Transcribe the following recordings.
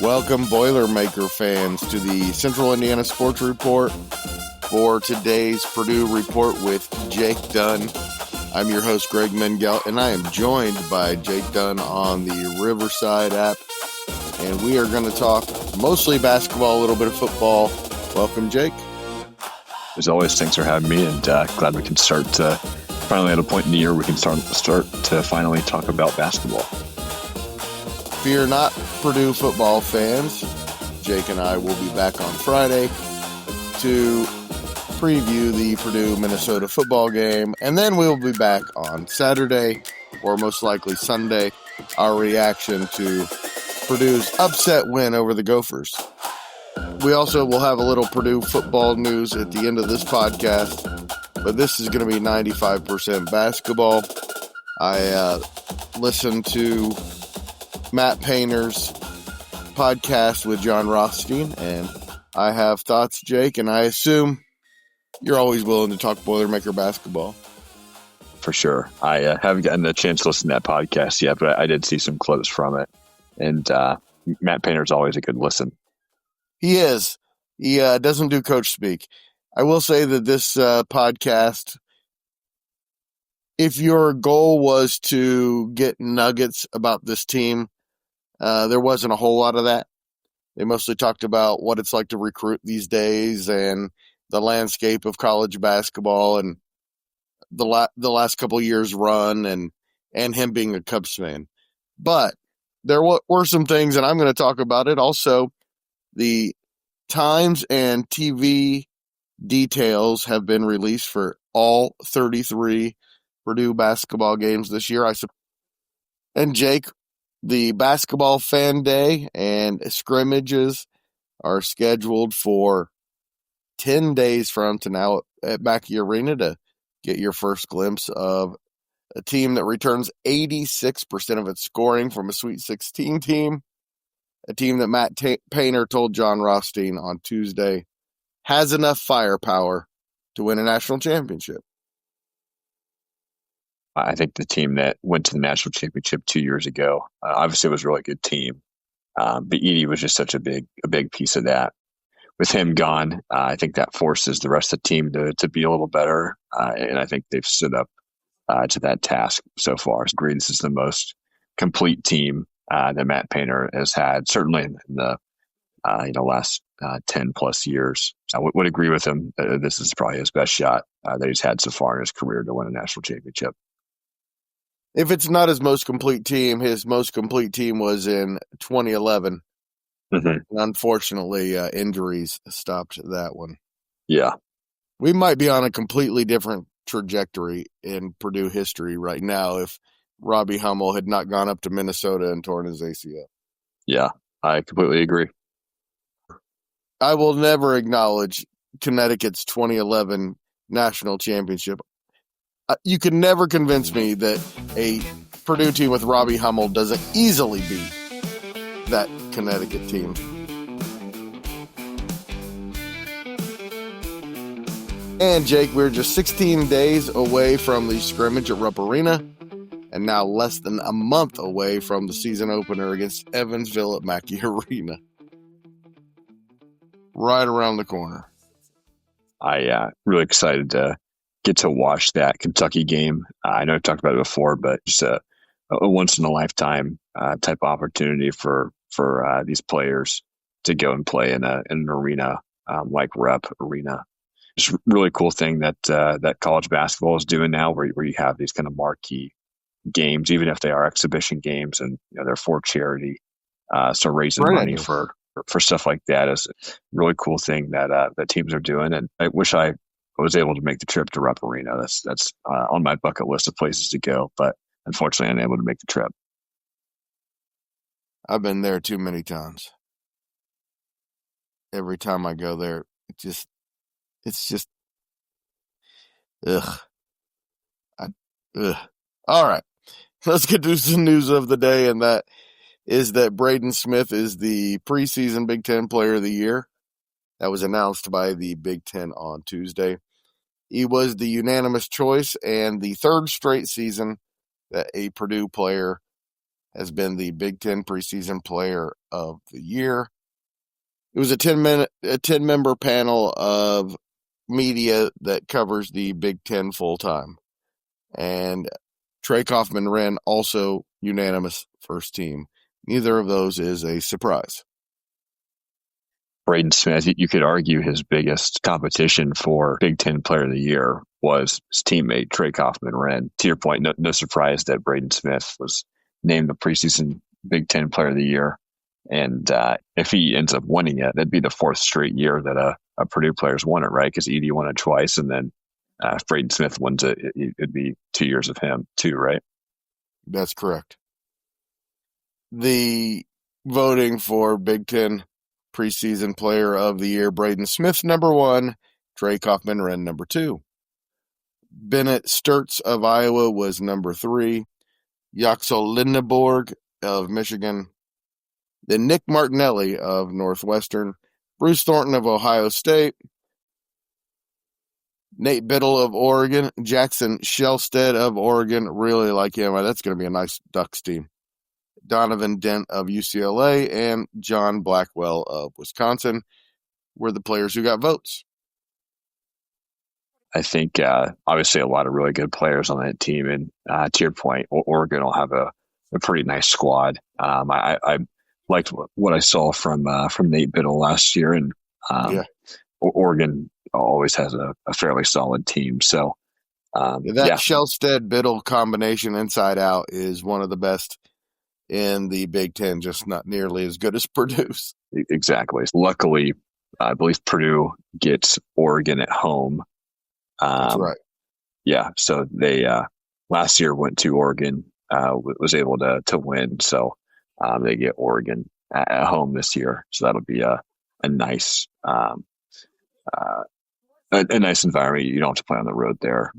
Welcome, Boilermaker fans, to the Central Indiana Sports Report for today's Purdue Report with Jake Dunn. I'm your host, Greg Mengelt, and I am joined by Jake Dunn on the Riverside app. And we are going to talk mostly basketball, a little bit of football. Welcome, Jake. As always, thanks for having me, and glad we can start finally at a point in the year we can start to finally talk about basketball. Fear not, Purdue football fans. Jake and I will be back on Friday to preview the Purdue-Minnesota football game, and then we'll be back on Saturday, or most likely Sunday, our reaction to Purdue's upset win over the Gophers. We also will have a little Purdue football news at the end of this podcast, but this is going to be 95% basketball. I listened to Matt Painter's podcast with Jon Rothstein, and I have thoughts, Jake, and I assume you're always willing to talk Boilermaker basketball. For sure. I haven't gotten a chance to listen to that podcast yet, but I did see some clips from it, and Matt Painter's always a good listen. He is. He doesn't do coach speak. I will say that this podcast, if your goal was to get nuggets about this team, there wasn't a whole lot of that. They mostly talked about what it's like to recruit these days and the landscape of college basketball and the last couple of years run and him being a Cubs fan. But there were some things, and I'm going to talk about it. Also, the times and TV details have been released for all 33 Purdue basketball games this year. And Jake, the basketball fan day and scrimmages are scheduled for 10 days from now at Mackey Arena to get your first glimpse of a team that returns 86% of its scoring from a Sweet 16 team, a team that Matt Painter told Jon Rothstein on Tuesday has enough firepower to win a national championship. I think the team that went to the national championship 2 years ago, obviously it was a really good team, but Edey was just such a big piece of that. With him gone, I think that forces the rest of the team to be a little better, and I think they've stood up to that task so far. I agree this is the most complete team that Matt Painter has had, certainly in the last 10 plus years. I would agree with him. This is probably his best shot that he's had so far in his career to win a national championship. If it's not his most complete team was in 2011. Mm-hmm. Unfortunately, injuries stopped that one. Yeah. We might be on a completely different trajectory in Purdue history right now if Robbie Hummel had not gone up to Minnesota and torn his ACL. Yeah, I completely agree. I will never acknowledge Connecticut's 2011 national championship. You can never convince me that a Purdue team with Robbie Hummel doesn't easily beat that Connecticut team. And Jake, we're just 16 days away from the scrimmage at Rupp Arena, and now less than a month away from the season opener against Evansville at Mackey Arena. Right around the corner. Really excited to get to watch that Kentucky game. I know I've talked about it before, but just a once-in-a-lifetime type of opportunity for these players to go and play in an arena like Rupp Arena. It's a really cool thing that college basketball is doing now, where you have these kind of marquee games, even if they are exhibition games, and they're for charity. So raising money for stuff like that is a really cool thing that teams are doing. And I wish I was able to make the trip to Rupp Arena. That's on my bucket list of places to go, but unfortunately, I'm unable to make the trip. I've been there too many times. Every time I go there, it's just, ugh. All right, let's get to some news of the day, and that is that Braden Smith is the preseason Big Ten Player of the Year. That was announced by the Big Ten on Tuesday. He was the unanimous choice and the third straight season that a Purdue player has been the Big Ten preseason player of the year. It was a 10-member panel of media that covers the Big Ten full time. And Trey Kaufman-Renn also unanimous first team. Neither of those is a surprise. Braden Smith, you could argue his biggest competition for Big Ten Player of the Year was his teammate, Trey Kaufman-Renn. To your point, no surprise that Braden Smith was named the preseason Big Ten Player of the Year. And if he ends up winning it, that'd be the fourth straight year that a Purdue player's won it, right? Because Edey won it twice, and then if Braden Smith wins it, it'd be 2 years of him too, right? That's correct. The voting for Big Ten preseason player of the year, Braden Smith, number 1, Trey Kaufman-Renn, number 2. Bennett Sturtz of Iowa was number 3. Yaxel Lindeborg of Michigan. Then Nick Martinelli of Northwestern. Bruce Thornton of Ohio State. Nate Biddle of Oregon. Jackson Shellstead of Oregon. Really like him. That's going to be a nice Ducks team. Donovan Dent of UCLA and John Blackwell of Wisconsin were the players who got votes. I think obviously a lot of really good players on that team. And to your point, Oregon will have a pretty nice squad. I liked what I saw from Nate Biddle last year. And Oregon always has a fairly solid team. So Shellstead Biddle combination inside out is one of the best in the Big Ten, just not nearly as good as Purdue's. Exactly. Luckily, I believe Purdue gets Oregon at home. That's right. Yeah. So they last year went to Oregon, was able to win. So they get Oregon at home this year. So that'll be a nice a nice environment. You don't have to play on the road there.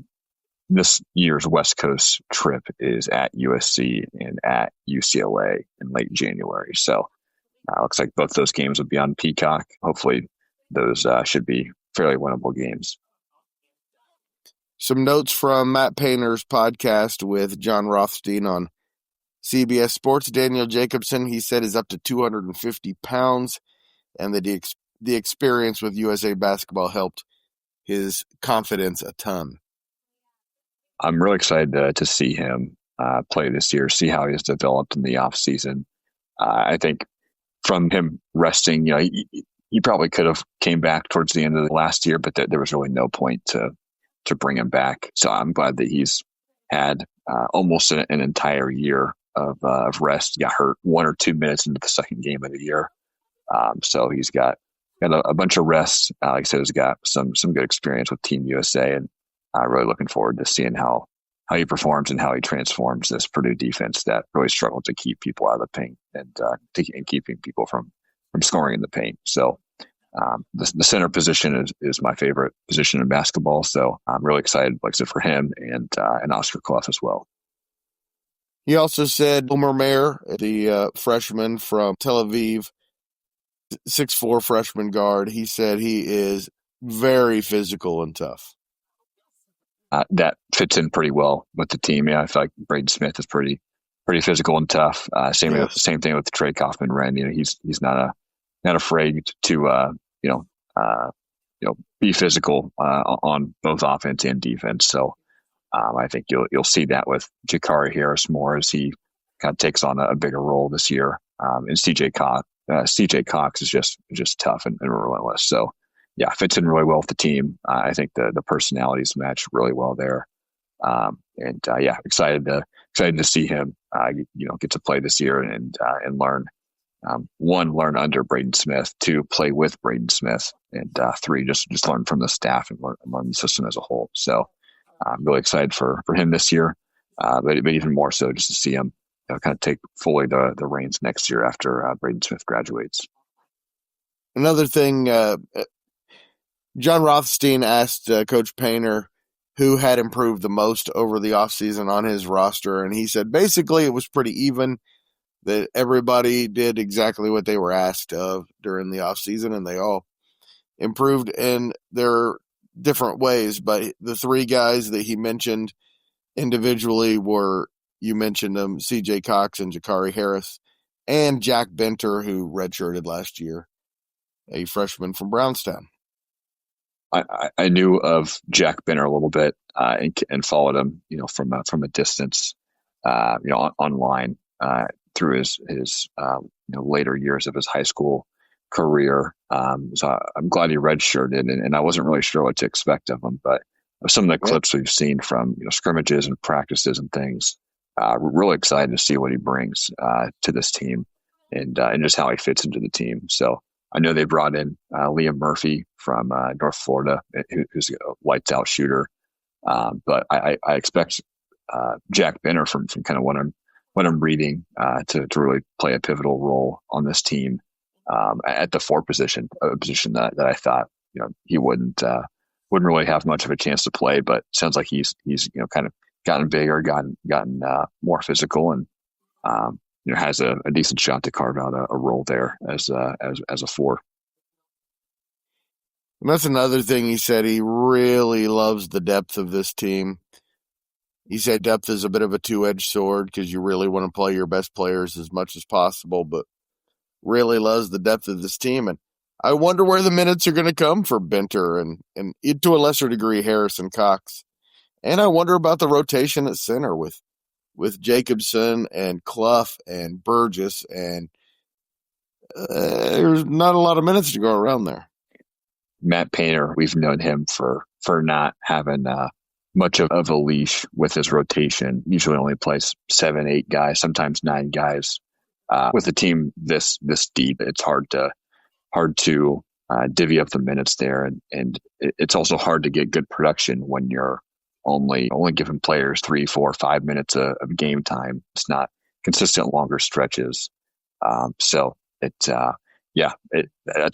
This year's West Coast trip is at USC and at UCLA in late January. So looks like both those games will be on Peacock. Hopefully those should be fairly winnable games. Some notes from Matt Painter's podcast with Jon Rothstein on CBS Sports. Daniel Jacobson, he said, is up to 250 pounds, and that the experience with USA basketball helped his confidence a ton. I'm really excited to see him play this year, see how he has developed in the offseason. I think from him resting, he probably could have came back towards the end of the last year, but there was really no point to bring him back. So I'm glad that he's had almost an entire year of rest. He got hurt 1 or 2 minutes into the second game of the year. So he's got a bunch of rest. Like I said, he's got some good experience with Team USA, and really looking forward to seeing how he performs and how he transforms this Purdue defense that really struggled to keep people out of the paint and keeping people from scoring in the paint. So the center position is my favorite position in basketball. So I'm really excited, like I said, for him and Oscar Clough as well. He also said Omer Mayer, the freshman from Tel Aviv, 6'4" freshman guard, he said he is very physical and tough. That fits in pretty well with the team. Yeah, I feel like Braden Smith is pretty physical and tough. Same thing with Trey Kaufman-Renn. He's not afraid to be physical on both offense and defense. So I think you'll see that with Jakari Harris more as he kind of takes on a bigger role this year. And CJ Cox is just tough and relentless. So yeah, fits in really well with the team. I think the personalities match really well there. Excited to see him get to play this year and learn. 1, learn under Braden Smith. 2, play with Braden Smith, and 3, just learn from the staff and learn the system as a whole. So I'm really excited for him this year, but even more so just to see him kind of take fully the reins next year after Braden Smith graduates. Another thing, Jon Rothstein asked Coach Painter who had improved the most over the offseason on his roster, and he said basically it was pretty even, that everybody did exactly what they were asked of during the offseason, and they all improved in their different ways. But the 3 guys that he mentioned individually were you mentioned them, C.J. Cox and Jakari Harris, and Jack Benter, who redshirted last year, a freshman from Brownstown. I knew of Jack Benter a little bit and followed him, from a distance, online through his later years of his high school career. So I'm glad he redshirted, and I wasn't really sure what to expect of him, but some of the clips we've seen from scrimmages and practices and things, really excited to see what he brings to this team and just how he fits into the team. So I know they brought in Liam Murphy from North Florida, who's a lights out shooter. But I expect Jack Benter from kind of what I'm reading to really play a pivotal role on this team at the 4 position, a position that I thought he wouldn't really have much of a chance to play. But it sounds like he's kind of gotten bigger, gotten more physical, and has a decent shot to carve out a role there as a 4. And that's another thing he said. He really loves the depth of this team. He said depth is a bit of a two-edged sword because you really want to play your best players as much as possible, but really loves the depth of this team. And I wonder where the minutes are going to come for Benter and to a lesser degree Harris and Cox. And I wonder about the rotation at center with Jacobson and Clough and Burgess, and there's not a lot of minutes to go around there. Matt Painter, we've known him for not having much of a leash with his rotation. Usually only plays 7, 8 guys, sometimes 9 guys. With a team this deep, it's hard to divvy up the minutes there, and it's also hard to get good production when you're only giving players 3, 4, 5 minutes of game time. It's not consistent longer stretches. So that's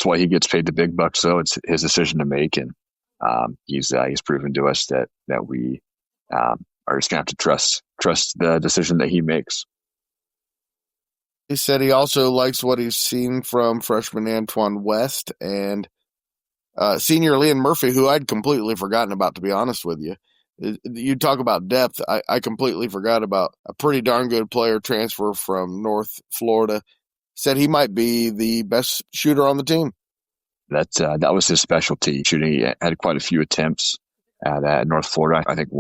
why he gets paid the big bucks. So it's his decision to make, and he's proven to us that we are just gonna have to trust the decision that he makes. He said he also likes what he's seen from freshman Antoine West and senior Liam Murphy, who I'd completely forgotten about, to be honest with you. You talk about depth. I completely forgot about a pretty darn good player transfer from North Florida. Said he might be the best shooter on the team. That was his specialty, shooting. He had quite a few attempts at North Florida. I think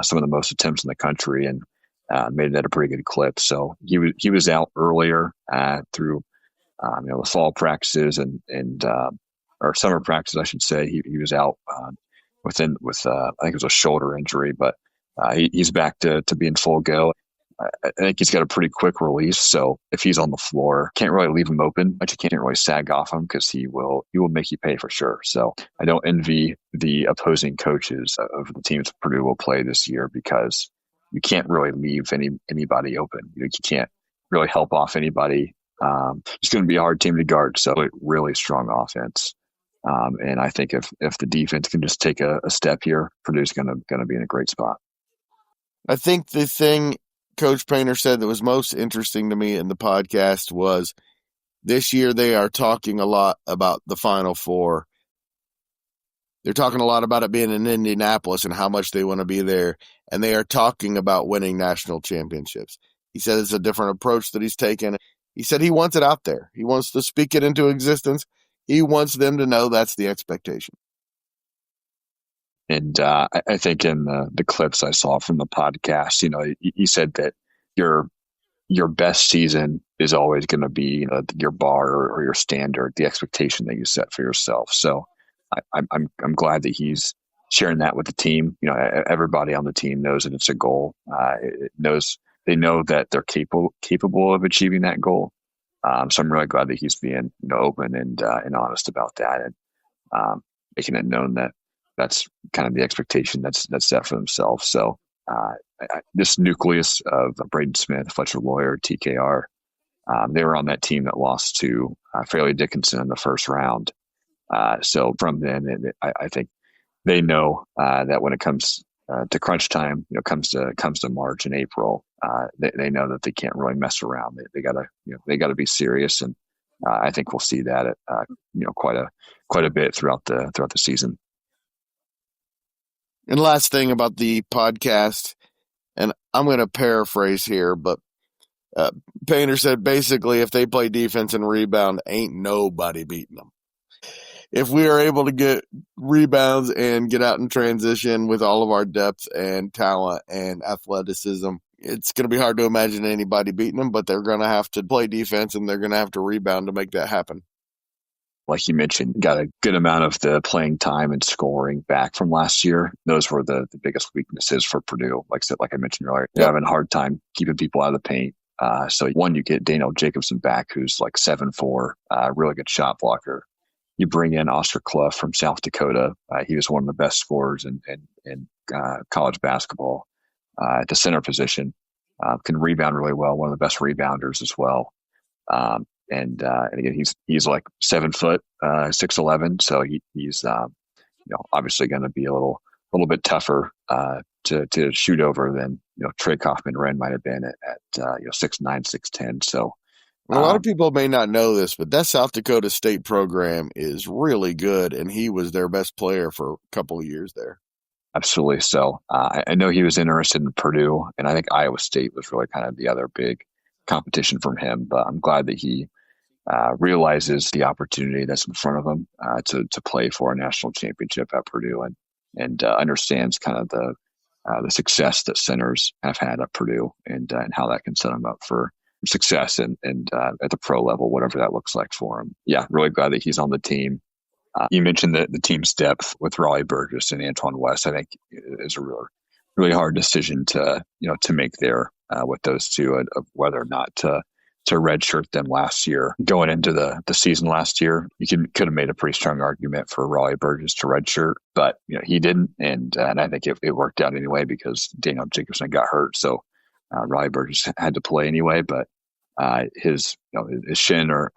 some of the most attempts in the country, and made it at a pretty good clip. So he was out earlier through the fall practices and or summer practices, I should say. He was out with I think it was a shoulder injury, but he's back to being full go. I think he's got a pretty quick release, so if he's on the floor, can't really leave him open, but you can't really sag off him because he will make you pay for sure. So I don't envy the opposing coaches of the teams Purdue will play this year, because you can't really leave anybody open. You can't really help off anybody. It's going to be a hard team to guard. So really strong offense. And I think if the defense can just take a step here, Purdue's going to be in a great spot. I think the thing Coach Painter said that was most interesting to me in the podcast was this year they are talking a lot about the Final Four. They're talking a lot about it being in Indianapolis and how much they want to be there, and they are talking about winning national championships. He said it's a different approach that he's taken. He said he wants it out there. He wants to speak it into existence. He wants them to know that's the expectation. And I think in the clips I saw from the podcast, he said that your best season is always going to be your bar or your standard, the expectation that you set for yourself. So I'm glad that he's sharing that with the team. Everybody on the team knows that it's a goal. They know that they're capable of achieving that goal. So I'm really glad that he's being open and honest about that, and making it known that that's kind of the expectation that's set for themselves. So this nucleus of Braden Smith, Fletcher Lawyer, TKR, they were on that team that lost to Fairleigh Dickinson in the first round. So from then, I think they know that when it comes to crunch time, comes to March and April, they know that they can't really mess around. They gotta be serious, and I think we'll see that at quite a bit throughout the season. And last thing about the podcast, And I'm going to paraphrase here, but Painter said basically if they play defense and rebound, ain't nobody beating them. If we are able to get rebounds and get out in transition with all of our depth and talent and athleticism, it's going to be hard to imagine anybody beating them, but they're going to have to play defense and they're going to have to rebound to make that happen. Like you mentioned, got a good amount of the playing time and scoring back from last year. Those were the biggest weaknesses for Purdue. Like I mentioned earlier, they're having a hard time keeping people out of the paint. So one, you get Daniel Jacobson back, who's like 7'4", really good shot blocker. You bring in Oscar Clough from South Dakota. He was one of the best scorers in college basketball at the center position. Can rebound really well, one of the best rebounders as well. And again, he's like 7 foot, 6'11", so he's obviously going to be a little bit tougher to shoot over than Trey Kaufman-Renn might have been at 6'9", 6'10". So a lot of people may not know this, but that South Dakota State program is really good, and he was their best player for a couple of years there. Absolutely. So I know he was interested in Purdue, and I think Iowa State was really kind of the other big competition from him. But I'm glad that he realizes the opportunity that's in front of him to play for a national championship at Purdue, and understands kind of the success that centers have had at Purdue, and how that can set them up for success and at the pro level, whatever that looks like for him. Yeah, really glad that he's on the team. You mentioned the team's depth with Raleigh Burgess and Antoine West. I think is a really hard decision to make there with those two, of whether or not to redshirt them last year. Going into the season last year, you could have made a pretty strong argument for Raleigh Burgess to redshirt, but he didn't, and I think it worked out anyway because Daniel Jacobson got hurt, so Raleigh Burgess had to play anyway. But his shin, or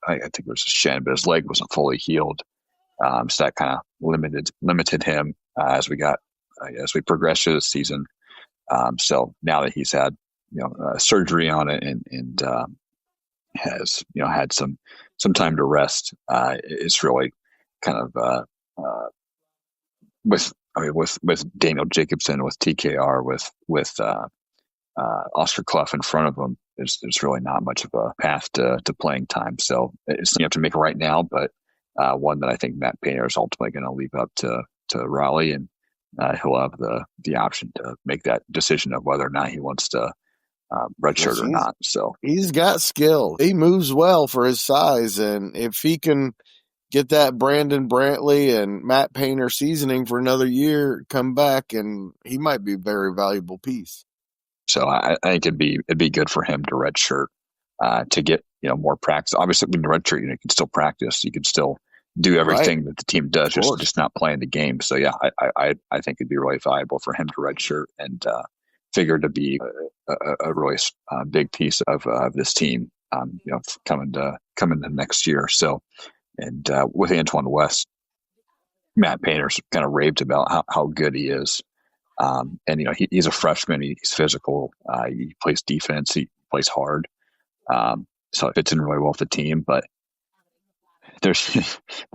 I think it was his shin, but his leg wasn't fully healed. So that kind of limited him as we progressed through the season. So now that he's had surgery on it and has had some time to rest, it's really kind of with Daniel Jacobson, with TKR, with Oscar Clough in front of him. There's really not much of a path to playing time. So it's you have to make it right now, but one that I think Matt Painter is ultimately going to leave up to Raleigh, and he'll have the option to make that decision of whether or not he wants to redshirt or not. So he's got skill. He moves well for his size, and if he can get that Brandon Brantley and Matt Painter seasoning for another year, come back, and he might be a very valuable piece. So I think it'd be good for him to redshirt to get more practice. Obviously, when you redshirt, you can still practice. You can still do everything that the team does, just not playing the game. So yeah, I think it'd be really valuable for him to redshirt and figure to be a really big piece of this team. Coming to next year. So, and with Antoine West, Matt Painter's kind of raved about how good he is. And he's a freshman. He's physical. He plays defense. He plays hard. So it fits in really well with the team. But there's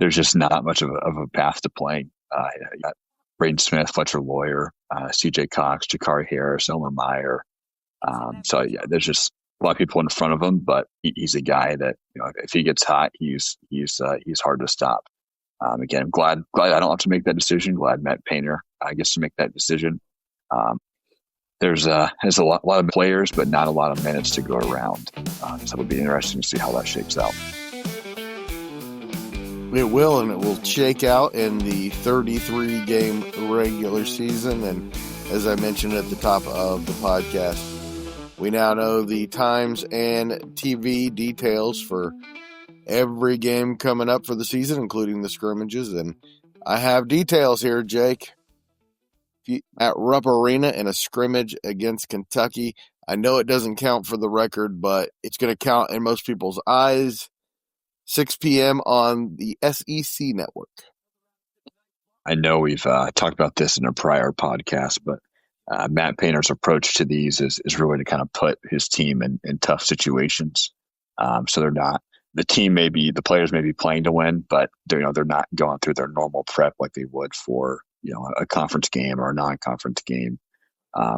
just not much of a path to playing. You got Braden Smith, Fletcher Lawyer, C.J. Cox, Jakari Harris, Elmer Meyer. So yeah, there's just a lot of people in front of him. But he's a guy that if he gets hot, he's hard to stop. Again, I'm glad I don't have to make that decision. Glad Matt Painter gets to make that decision. There's a lot of players, but not a lot of minutes to go around. So it'll be interesting to see how that shakes out. It will, and it will shake out in the 33-game regular season. And as I mentioned at the top of the podcast, we now know the times and TV details for every game coming up for the season, including the scrimmages. And I have details here, Jake. At Rupp Arena in a scrimmage against Kentucky. I know it doesn't count for the record, but it's going to count in most people's eyes. 6 p.m. on the SEC network. I know we've talked about this in a prior podcast, but Matt Painter's approach to these is really to kind of put his team in tough situations. So they're not, the players may be playing to win, but they're not going through their normal prep like they would for a conference game or a non-conference game.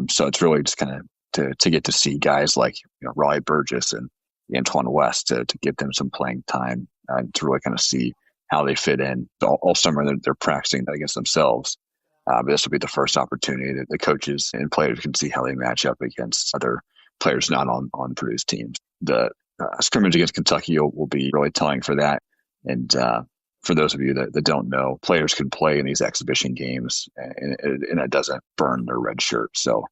So it's really just kind of to get to see guys like Raleigh Burgess and Antoine West to give them some playing time to really kind of see how they fit in. All summer they're practicing against themselves. But this will be the first opportunity that the coaches and players can see how they match up against other players not on Purdue's teams. The scrimmage against Kentucky will be really telling for that. And for those of you that don't know, players can play in these exhibition games, and it doesn't burn their red shirt. So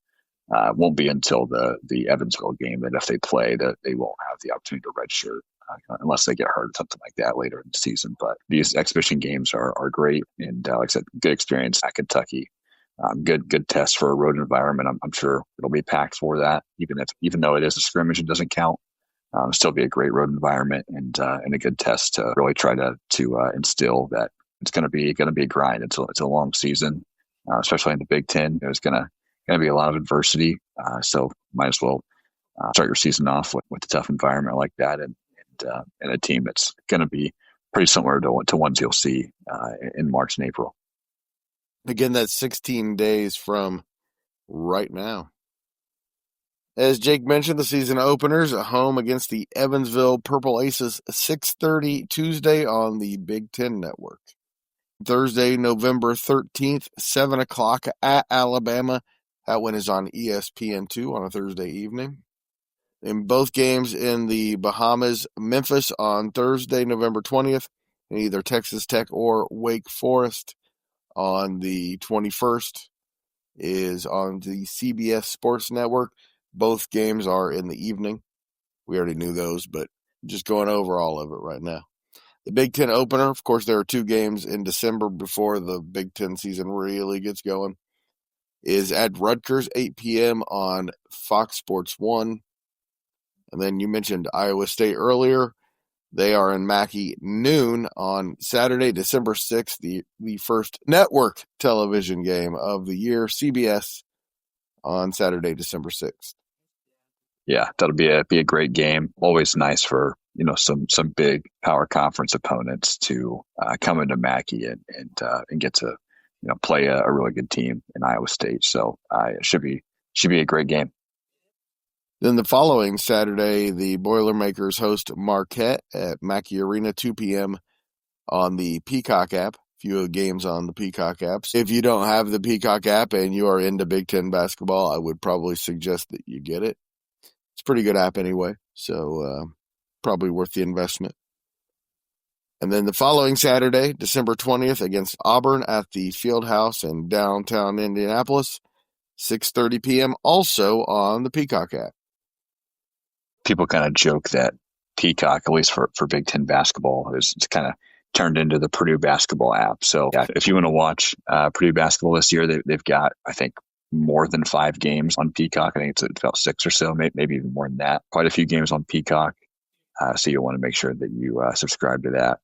it won't be until the Evansville game that if they play, that they won't have the opportunity to redshirt unless they get hurt or something like that later in the season. But these exhibition games are great, and like I said, good experience at Kentucky. Good test for a road environment. I'm sure it'll be packed for that, even though it is a scrimmage, it doesn't count. Still be a great road environment and a good test to really try to instill that it's going to be a grind. It's a long season, especially in the Big Ten. There's going to be a lot of adversity, so might as well start your season off with a tough environment like that, and a team that's going to be pretty similar to ones you'll see in March and April. Again, that's 16 days from right now. As Jake mentioned, the season openers at home against the Evansville Purple Aces, 6:30 Tuesday on the Big Ten Network. Thursday, November 13th, 7 o'clock at Alabama. That one is on ESPN2 on a Thursday evening. In both games in the Bahamas, Memphis on Thursday, November 20th, and either Texas Tech or Wake Forest on the 21st is on the CBS Sports Network. Both games are in the evening. We already knew those, but just going over all of it right now. The Big Ten opener, of course, there are 2 games in December before the Big Ten season really gets going, is at Rutgers, 8 p.m. on Fox Sports 1. And then you mentioned Iowa State earlier. They are in Mackey noon on Saturday, December 6th, the first network television game of the year, CBS, on Saturday, December 6th. Yeah, that'll be a great game. Always nice for some big power conference opponents to come into Mackey and get to play a really good team in Iowa State. So it should be a great game. Then the following Saturday, the Boilermakers host Marquette at Mackey Arena, 2 p.m. on the Peacock app. Few games on the Peacock apps. If you don't have the Peacock app and you are into Big Ten basketball, I would probably suggest that you get it. It's a pretty good app anyway, so probably worth the investment. And then the following Saturday, December 20th, against Auburn at the Fieldhouse in downtown Indianapolis, 6:30 p.m., also on the Peacock app. People kind of joke that Peacock, at least for Big Ten basketball, is kind of turned into the Purdue basketball app. So yeah, if you want to watch Purdue basketball this year, they've got, I think, more than 5 games on Peacock. I think it's about 6 or so, maybe even more than that. Quite a few games on Peacock. So you'll want to make sure that you subscribe to that.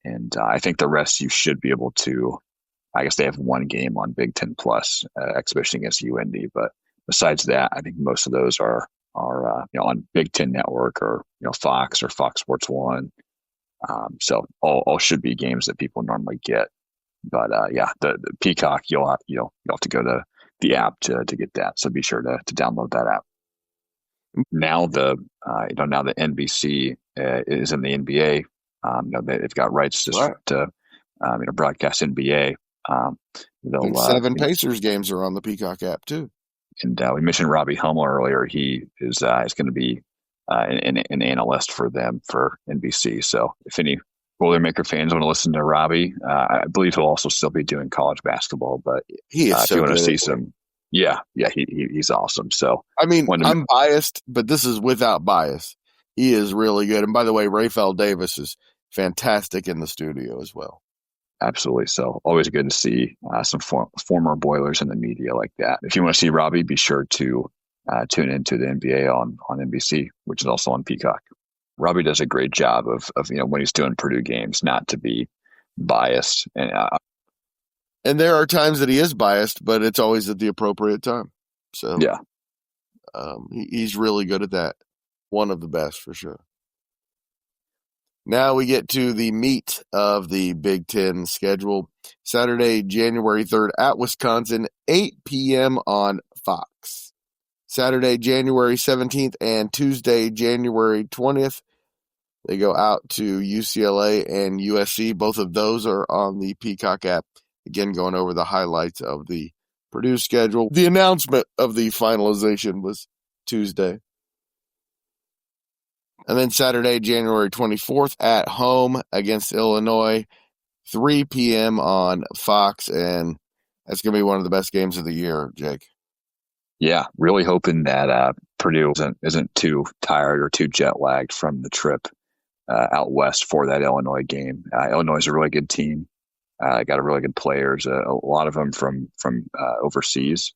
And I think the rest you should be able to. I guess they have 1 game on Big Ten Plus exhibition against UND, but besides that, I think most of those are on Big Ten Network or Fox or Fox Sports 1. So all should be games that people normally get. But yeah, the Peacock, you'll have to go to the app to get that. So be sure to download that app. Now the NBC is in the NBA. They've got rights to broadcast NBA. 7 Pacers games are on the Peacock app too. And we mentioned Robbie Hummel earlier. He is going to be an analyst for them for NBC. So if any Boilermaker fans want to listen to Robbie, I believe he'll also still be doing college basketball. But he is so if you want to good see some, he's awesome. So I mean, I'm biased, but this is without bias. He is really good. And by the way, Rafael Davis is fantastic in the studio as well. Absolutely. So always good to see some former Boilers in the media like that. If you want to see Robbie, be sure to tune into the NBA on NBC, which is also on Peacock. Robbie does a great job of when he's doing Purdue games, not to be biased. And there are times that he is biased, but it's always at the appropriate time. So yeah, he's really good at that. One of the best for sure. Now we get to the meat of the Big Ten schedule. Saturday, January 3rd at Wisconsin, 8 p.m. on Fox. Saturday, January 17th and Tuesday, January 20th, they go out to UCLA and USC. Both of those are on the Peacock app. Again, going over the highlights of the Purdue schedule. The announcement of the finalization was Tuesday. And then Saturday, January 24th at home against Illinois, 3 p.m. on Fox. And that's going to be one of the best games of the year, Jake. Yeah, really hoping that Purdue isn't too tired or too jet lagged from the trip out west for that Illinois game. Illinois is a really good team. Got a really good players. A lot of them from overseas.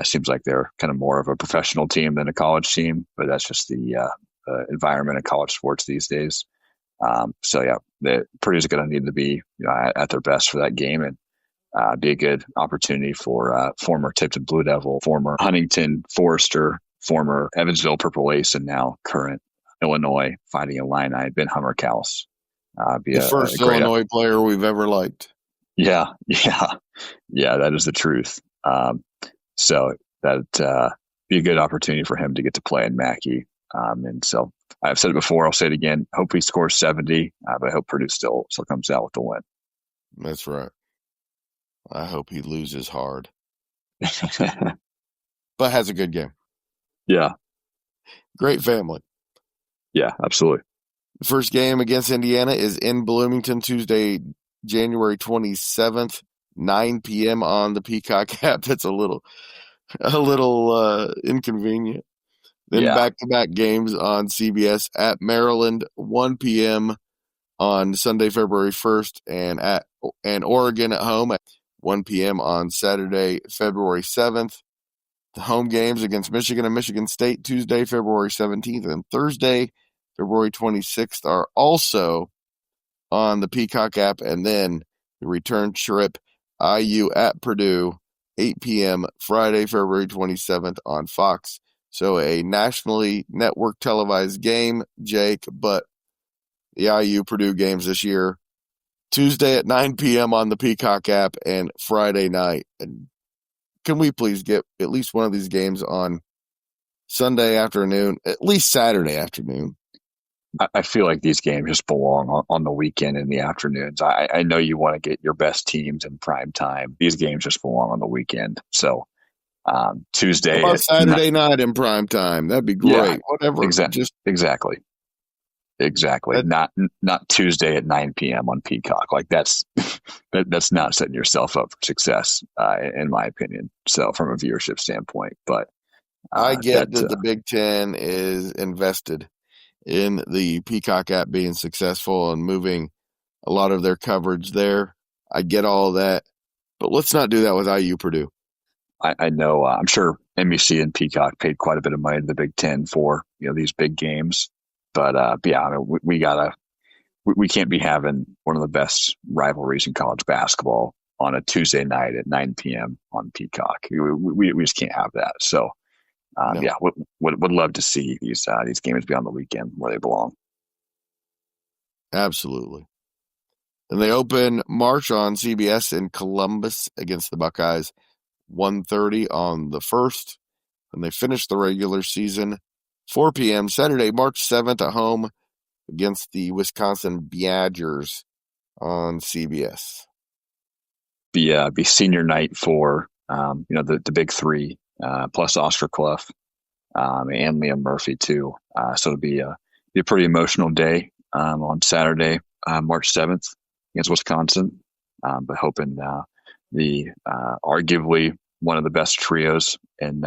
Seems like they're kind of more of a professional team than a college team, but that's just the environment of college sports these days. So yeah, Purdue's going to need to be at their best for that game and be a good opportunity for former Tipton Blue Devil, former Huntington Forester, former Evansville Purple Ace, and now current Illinois Fighting Illini, Ben Hummerkaus. The first Illinois player we've ever liked. Yeah, that is the truth. So that be a good opportunity for him to get to play in Mackey. And so I've said it before, I'll say it again. Hope he scores 70, but I hope Purdue still comes out with the win. That's right. I hope he loses hard, but has a good game. Yeah. Great family. Yeah, absolutely. The first game against Indiana is in Bloomington, Tuesday, January 27th, 9 p.m. on the Peacock app. That's a little inconvenient. Then back-to-back games on CBS at Maryland, 1 p.m. on Sunday, February 1st, and Oregon at home at 1 p.m. on Saturday, February 7th. The home games against Michigan and Michigan State, Tuesday, February 17th, and Thursday, February 26th, are also on the Peacock app. And then the return trip, IU at Purdue, 8 p.m. Friday, February 27th on Fox. So a nationally network televised game, Jake, but the IU Purdue games this year, Tuesday at 9 p.m. on the Peacock app and Friday night. And can we please get at least one of these games on Sunday afternoon, at least Saturday afternoon? I feel like these games just belong on the weekend in the afternoons. I know you want to get your best teams in prime time. These games just belong on the weekend. So Tuesday, how about Saturday night in prime time? That'd be great. Yeah, whatever. Exactly. Not Tuesday at 9 p.m. on Peacock. Like that's not setting yourself up for success, in my opinion. So from a viewership standpoint, but I get that the Big Ten is invested in the Peacock app being successful and moving a lot of their coverage there. I get all that, but let's not do that with IU Purdue. I know. I'm sure NBC and Peacock paid quite a bit of money to the Big Ten for these big games, but yeah, I mean, we can't be having one of the best rivalries in college basketball on a Tuesday night at 9 p.m. on Peacock. We just can't have that. So. No. Yeah, would love to see these games be on the weekend where they belong. Absolutely. And they open March on CBS in Columbus against the Buckeyes, 1:30 on the 1st. And they finish the regular season 4 p.m. Saturday, March 7th at home against the Wisconsin Badgers on CBS. Be senior night for the big three. Plus Oscar Clough and Liam Murphy too. So it'll be a pretty emotional day on Saturday, March 7th against Wisconsin. But hoping the arguably one of the best trios in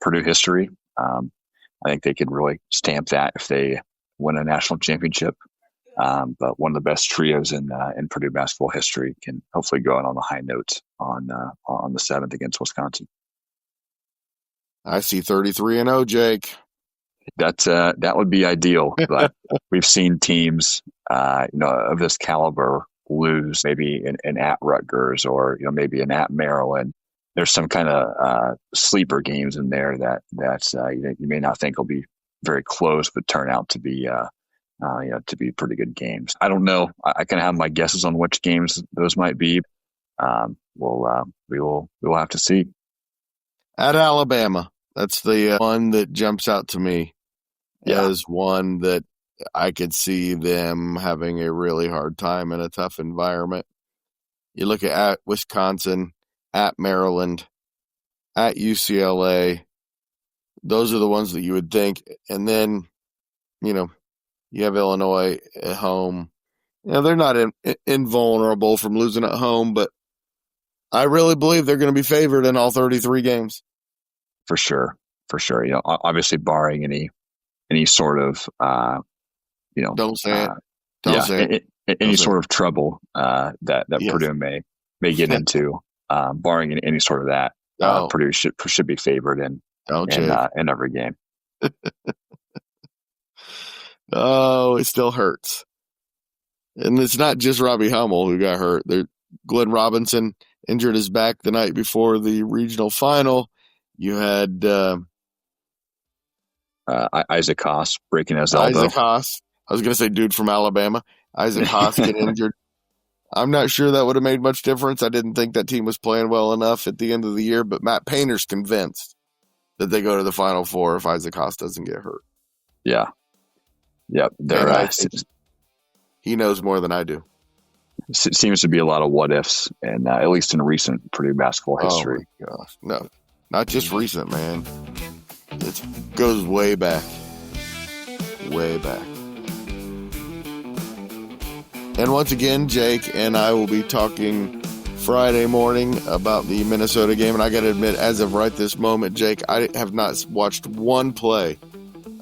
Purdue history. I think they could really stamp that if they win a national championship. But one of the best trios in Purdue basketball history can hopefully go out on a high note on the 7th against Wisconsin. I see 33-0, Jake. That would be ideal, but we've seen teams, of this caliber lose maybe in at Rutgers or maybe in at Maryland. There's some kind of sleeper games in there that you may not think will be very close, but turn out to be to be pretty good games. I don't know. I kind of have my guesses on which games those might be. We will have to see. At Alabama, that's the one that jumps out to me as one that I could see them having a really hard time in a tough environment. You look at Wisconsin, at Maryland, at UCLA. Those are the ones that you would think. And then, you have Illinois at home. They're not invulnerable from losing at home, but I really believe they're going to be favored in all 33 games. For sure. Obviously barring any sort of, don't say it. Don't say it. Any sort of trouble that yes. Purdue may get into, barring any sort of that, Purdue should be favored in every game. Oh, it still hurts. And it's not just Robbie Hummel who got hurt. Glenn Robinson injured his back the night before the regional final. You had Isaac Haas breaking his elbow. Isaac Haas. I was going to say dude from Alabama. Isaac Haas get injured. I'm not sure that would have made much difference. I didn't think that team was playing well enough at the end of the year, but Matt Painter's convinced that they go to the Final Four if Isaac Haas doesn't get hurt. Yeah. Yep. He knows more than I do. Seems to be a lot of what ifs, and at least in recent Purdue basketball history. Oh my gosh. No, not just recent, man. It goes way back. Way back. And once again, Jake and I will be talking Friday morning about the Minnesota game. And I got to admit, as of right this moment, Jake, I have not watched one play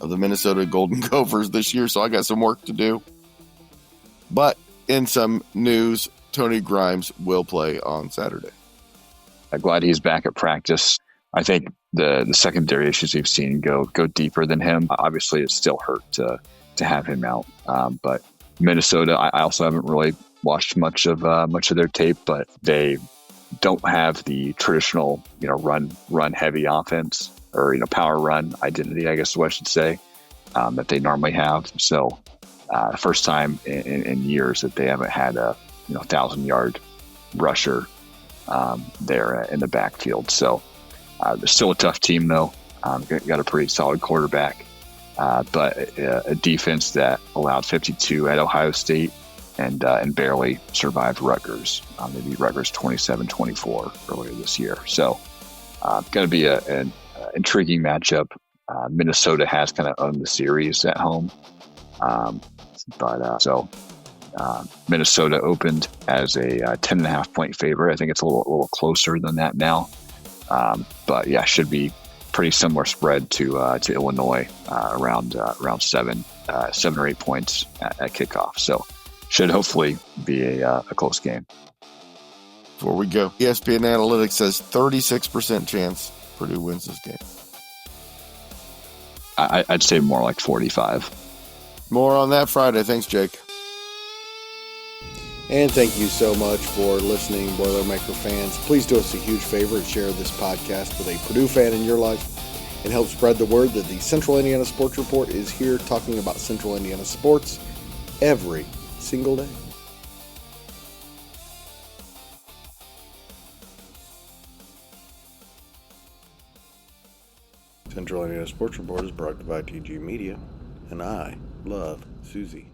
of the Minnesota Golden Gophers this year, so I got some work to do. But in some news, Tony Grimes will play on Saturday. I'm glad he's back at practice. I think the secondary issues we've seen go deeper than him. Obviously, it still hurt to have him out. But Minnesota, I also haven't really watched much of their tape, but they don't have the traditional run heavy offense or power run identity, I guess what I should say, that they normally have. So first time in years that they haven't had a 1,000-yard rusher there in the backfield. So they're still a tough team though. Got a pretty solid quarterback. But a defense that allowed 52 at Ohio State and barely survived Rutgers. They beat Rutgers 27-24 earlier this year. So going to be an intriguing matchup. Minnesota has kind of owned the series at home. Minnesota opened as a 10.5-point favorite. I think it's a little closer than that now. But yeah, should be pretty similar spread to Illinois, around 7 or 8 points at kickoff. So should hopefully be a close game. Before we go, ESPN Analytics says 36% chance Purdue wins this game. I'd say more like 45. More on that Friday. Thanks, Jake. And thank you so much for listening, Boilermaker fans. Please do us a huge favor and share this podcast with a Purdue fan in your life and help spread the word that the Central Indiana Sports Report is here talking about Central Indiana sports every single day. Central Indiana Sports Report is brought to you by TG Media, and I love Susie.